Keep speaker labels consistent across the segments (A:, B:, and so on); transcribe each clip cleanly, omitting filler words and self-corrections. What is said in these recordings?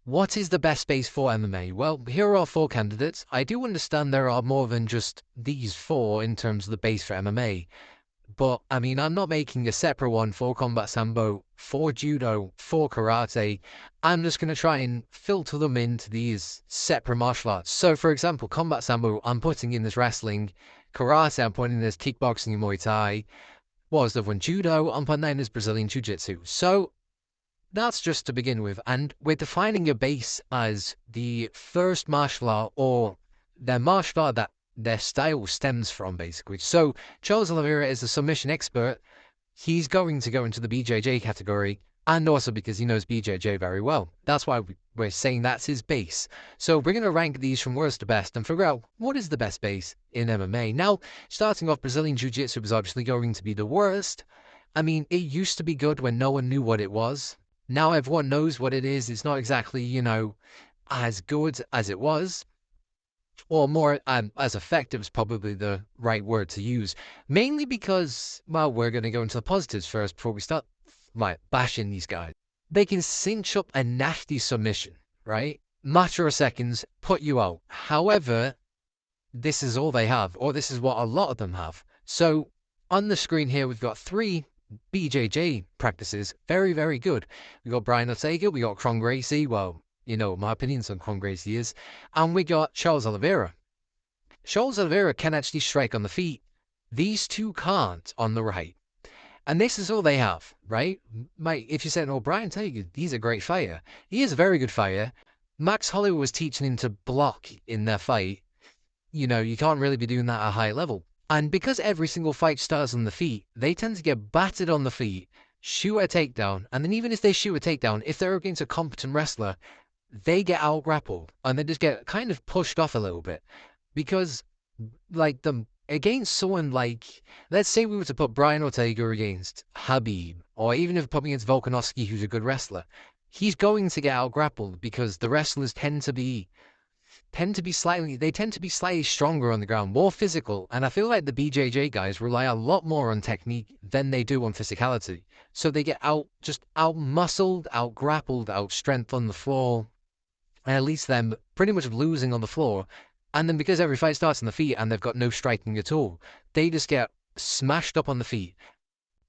A: What is the best base for MMA? Well, here are 4 candidates. I do understand there are more than just these 4 in terms of the base for MMA. But, I mean, I'm not making a separate one for combat sambo, for judo, for karate. I'm just going to try and filter them into these separate martial arts. So, for example, combat sambo, I'm putting in this wrestling. Karate, I'm putting in this kickboxing and Muay Thai. What was the one? Judo, I'm putting in this Brazilian Jiu-Jitsu. So, that's just to begin with. And we're defining your base as the first martial art or the martial art that their style stems from, basically. So Charles Oliveira is a submission expert. He's going to go into the BJJ category, and also because he knows BJJ very well. That's why we're saying that's his base. So we're going to rank these from worst to best and figure out what is the best base in MMA. Now, starting off, Brazilian Jiu-Jitsu was obviously going to be the worst. I mean, it used to be good when no one knew what it was. Now everyone knows what it is. It's not exactly, as good as it was. Or more as effective is probably the right word to use. Mainly because, well, we're going to go into the positives first before we start bashing these guys. They can cinch up a nasty submission, right? Matter of seconds, put you out. However, this is all they have, or this is what a lot of them have. So on the screen here, we've got 3 BJJ practices. Very, very good. We got Brian Ortega, we got Kron Gracie. Well, my opinions on Kron Gracie is. And we got Charles Oliveira. Charles Oliveira can actually strike on the feet. These 2 can't on the right. And this is all they have, right? If you said, oh, Brian Ortega, he's a great fighter. He is a very good fighter. Max Holloway was teaching him to block in their fight. You can't really be doing that at a high level. And because every single fight starts on the feet, they tend to get battered on the feet, shoot a takedown, and then even if they shoot a takedown, if they're against a competent wrestler, they get out grappled and they just get kind of pushed off a little bit. Because, against someone let's say we were to put Brian Ortega against Habib, or even if we put him against Volkanovski, who's a good wrestler, he's going to get out grappled because the wrestlers tend to be slightly stronger on the ground, more physical, and I feel like the BJJ guys rely a lot more on technique than they do on physicality. So they get out muscled, out grappled, out strength on the floor, and at least them pretty much losing on the floor. And then because every fight starts on the feet and they've got no striking at all, they just get smashed up on the feet.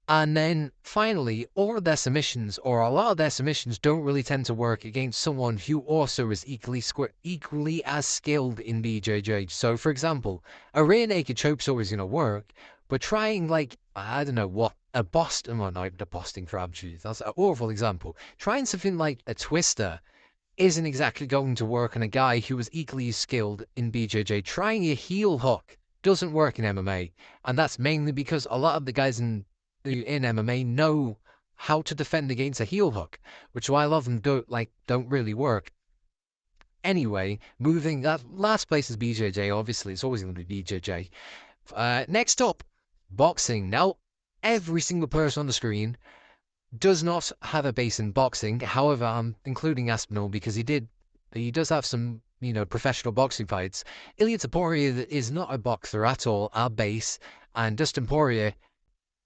A: And then finally, all of their submissions, or a lot of their submissions, don't really tend to work against someone who also is equally as skilled in BJJ. So, for example, a rear naked choke's always going to work, but trying I don't know what, a Boston, well, not even a Boston Crab, geez, that's an awful example. Trying something like a twister isn't exactly going to work on a guy who is equally skilled in BJJ. Trying a heel hook doesn't work in MMA, and that's mainly because a lot of the guys in MMA know how to defend against a heel hook, which is why a lot of them don't really work. Anyway, moving that last place is BJJ. Obviously, it's always going to be BJJ. Next up, boxing. Now, every single person on the screen does not have a base in boxing. However, I'm including Aspinall because he does have some professional boxing fights. Ilia Topuria is not a boxer at all at base, and Dustin Poirier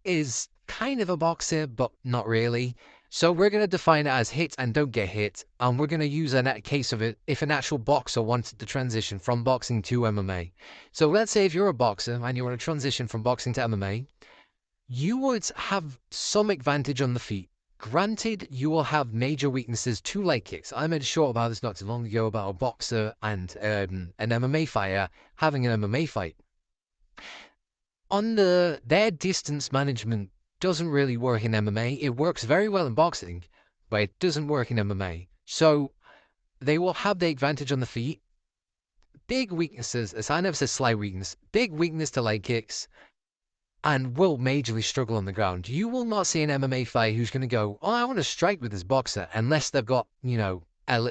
A: is kind of a boxer, but not really. So we're going to define it as hit and don't get hit, and we're going to use a case of it if an actual boxer wanted to transition from boxing to MMA. So let's say if you're a boxer and you want to transition from boxing to MMA, you would have some advantage on the feet. Granted, you will have major weaknesses to leg kicks. I made a short about this not too long ago about a boxer and an MMA fighter having an MMA fight. Their distance management doesn't really work in MMA. It works very well in boxing, but it doesn't work in MMA. So they will have the advantage on the feet. Big weaknesses, as I never said slight weakness, big weakness to leg kicks, and will majorly struggle on the ground. You will not see an MMA fighter who's going to go, oh, I want to strike with this boxer, unless they've got,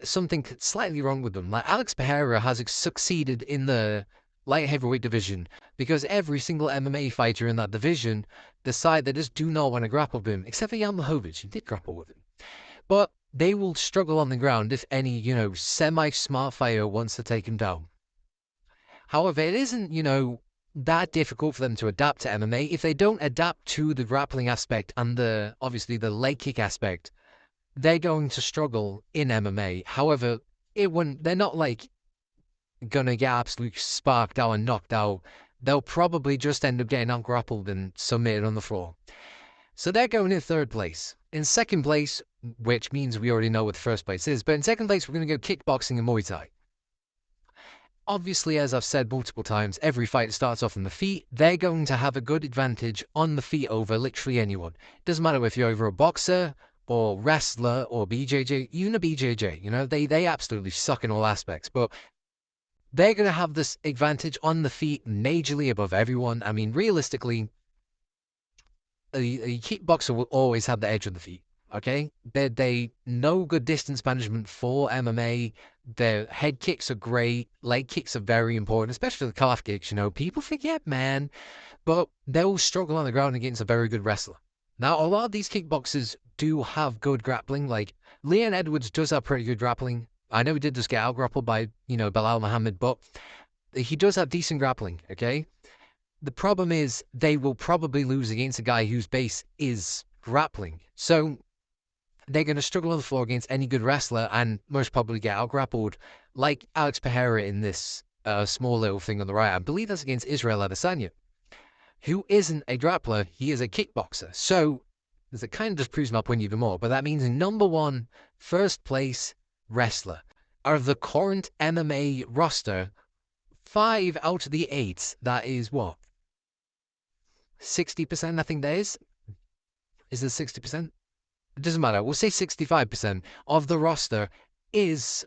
A: something slightly wrong with them. Like Alex Pereira has succeeded in the light heavyweight division because every single MMA fighter in that division decide they just do not want to grapple with him, except for Jan Blachowicz, who did grapple with him. But they will struggle on the ground if any, semi-smart fighter wants to take him down. However, it isn't, that difficult for them to adapt to MMA. If they don't adapt to the grappling aspect and obviously the leg kick aspect, they're going to struggle in MMA. However, they're not like gonna get absolutely sparked out and knocked out. They'll probably just end up getting out grappled and submitted on the floor. So they're going in third place. In second place, which means we already know what the first place is, but in second place, we're going to go kickboxing and Muay Thai. Obviously, as I've said multiple times, every fight starts off on the feet. They're going to have a good advantage on the feet over literally anyone. It doesn't matter if you're over a boxer or wrestler or BJJ, even a BJJ. You know, they absolutely suck in all aspects, but they're going to have this advantage on the feet majorly above everyone. I mean, realistically, a kickboxer will always have the edge of the feet. Okay, they no good distance management for MMA. Their head kicks are great. Leg kicks are very important, especially the calf kicks. You know, people forget, man, but they'll struggle on the ground against a very good wrestler. Now, a lot of these kickboxers do have good grappling. Like Leon Edwards does have pretty good grappling. I know he did just get out grappled by Belal Muhammad, but he does have decent grappling. Okay. The problem is they will probably lose against a guy whose base is grappling. So they're going to struggle on the floor against any good wrestler and most probably get out grappled, like Alex Pereira in this small little thing on the right. I believe that's against Israel Adesanya, who isn't a grappler, he is a kickboxer. So it kind of just proves my point even more. But that means number one, first place wrestler. Out of the current MMA roster, 5 out of the 8, that is what? 60%, I think that is. Is it 60%? It doesn't matter. We'll say 65% of the roster is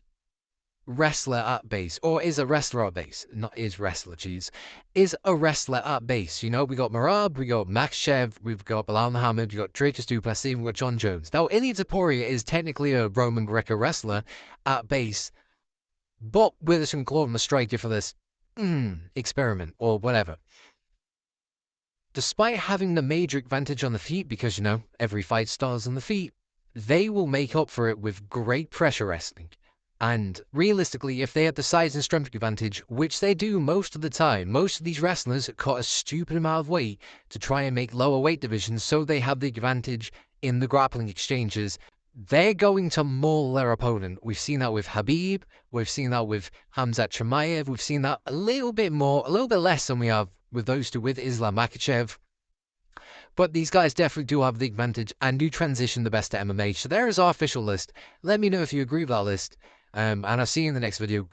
A: wrestler at base, or is a wrestler at base. Not is wrestler, jeez. Is a wrestler at base. You know, we got Marab, we got Makhachev, we've got Belal Muhammad, we got Dricus Du Plessis, we've got John Jones. Now, Ilia Topuria is technically a Roman Greco wrestler at base, but we're just going to call him a striker for this experiment, or whatever. Despite having the major advantage on the feet, because, you know, every fight starts on the feet, they will make up for it with great pressure wrestling. And realistically, if they have the size and strength advantage, which they do most of the time, most of these wrestlers cut a stupid amount of weight to try and make lower weight divisions so they have the advantage in the grappling exchanges. They're going to maul their opponent. We've seen that with Khabib. We've seen that with Khamzat Chimaev. We've seen that a little bit less than we have with those two, with Islam Makhachev. But these guys definitely do have the advantage and do transition the best to MMA. So there is our official list. Let me know if you agree with that list. And I'll see you in the next video.